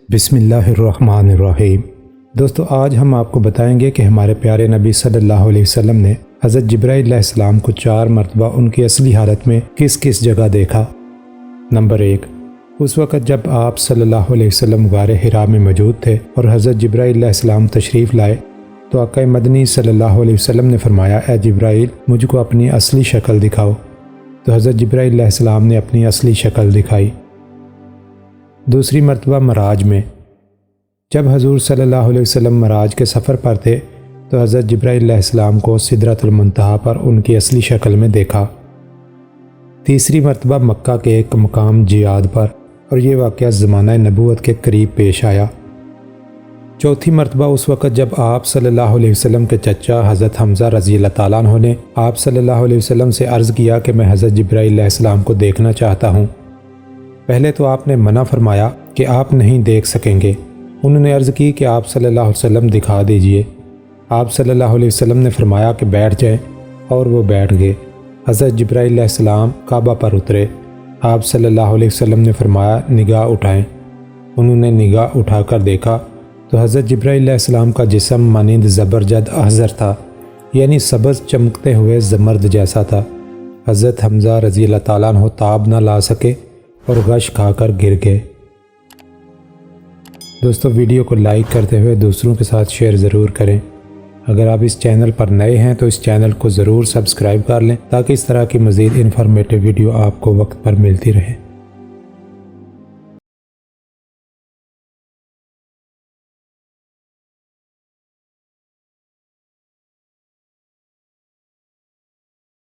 بسم اللہ الرحمن الرحیم۔ دوستو، آج ہم آپ کو بتائیں گے کہ ہمارے پیارے نبی صلی اللہ علیہ وسلم نے حضرت جبرائیل علیہ السلام کو 4 مرتبہ ان کی اصلی حالت میں کس کس جگہ دیکھا۔ نمبر 1، اس وقت جب آپ صلی اللہ علیہ وسلم غار حرا میں موجود تھے اور حضرت جبرائیل علیہ السلام تشریف لائے تو آقا مدنی صلی اللہ علیہ وسلم نے فرمایا، اے جبرائیل، مجھ کو اپنی اصلی شکل دکھاؤ۔ تو حضرت جبرائیل علیہ السلام نے اپنی اصلی شکل دکھائی۔ دوسری مرتبہ معراج میں، جب حضور صلی اللہ علیہ وسلم معراج کے سفر پر تھے تو حضرت جبرائیل علیہ السلام کو سدرۃ المنتہا پر ان کی اصلی شکل میں دیکھا۔ تیسری مرتبہ مکہ کے ایک مقام جیاد پر، اور یہ واقعہ زمانہ نبوت کے قریب پیش آیا۔ چوتھی مرتبہ اس وقت جب آپ صلی اللہ علیہ وسلم کے چچا حضرت حمزہ رضی اللہ تعالیٰ عنہ نے آپ صلی اللہ علیہ وسلم سے عرض کیا کہ میں حضرت جبرائیل علیہ السلام کو دیکھنا چاہتا ہوں۔ پہلے تو آپ نے منع فرمایا کہ آپ نہیں دیکھ سکیں گے۔ انہوں نے عرض کی کہ آپ صلی اللہ علیہ وسلم دکھا دیجئے۔ آپ صلی اللہ علیہ وسلم نے فرمایا کہ بیٹھ جائیں، اور وہ بیٹھ گئے۔ حضرت جبرائیل علیہ السلام کعبہ پر اترے۔ آپ صلی اللہ علیہ وسلم نے فرمایا، نگاہ اٹھائیں۔ انہوں نے نگاہ اٹھا کر دیکھا تو حضرت جبرائیل علیہ السلام کا جسم مانند زبرجد احزر تھا، یعنی سبز چمکتے ہوئے زمرد جیسا تھا۔ حضرت حمزہ رضی اللہ تعالیٰ عنہ تاب نہ لا سکے اور غش کھا کر گر گئے۔ دوستو، ویڈیو کو لائک کرتے ہوئے دوسروں کے ساتھ شیئر ضرور کریں۔ اگر آپ اس چینل پر نئے ہیں تو اس چینل کو ضرور سبسکرائب کر لیں تاکہ اس طرح کی مزید انفارمیٹیو ویڈیو آپ کو وقت پر ملتی رہے۔